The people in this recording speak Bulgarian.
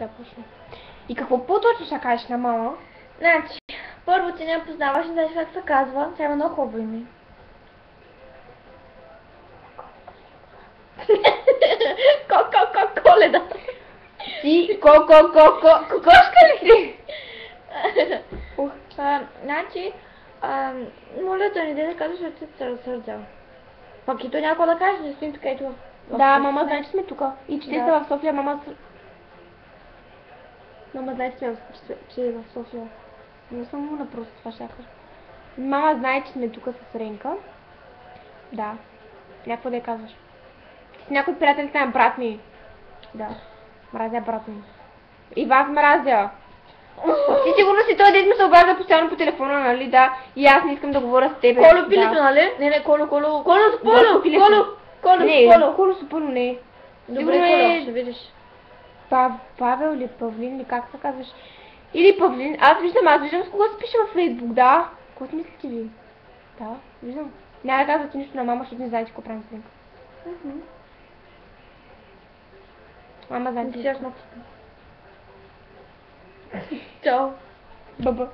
да почне. И какво по-точно ще кажеш на мама? Значи, първо ти не я познаваш, не знаеш как се казва, тя има много хубаво име. Коледа. Ти, кокошка ли си? Значи, моля да не да казваш, че се разсърдял. Пък и то някой да каже, не стоим тук ето в... Да, мама знае, че сме тук. И че те са в София, мама знае, че е в София. Не съм му просто това ще кажа. Мама знае, че сме тук с Ренка. Да. Някакво да я казваш. С някой приятел на брат ми. Да. Мразя брат ми. И вас мразя. Ти сигурно си той дет ми се обажда постоянно по телефона, нали? Да. И аз не искам да говоря с тебе. Коло пилето, нали? Не, Коло Супълно не. Добре, Коло, ще видиш. Павел или Павлин, или как се казваш? Или Павлин. Аз виждам с кого се пише във Фейсбук, да. Какво си мислите ви? Да, виждам. Няма да казвате нищо на мама, защото не знаете какво правим с Ренка. Мама знаете. Чао. Баба.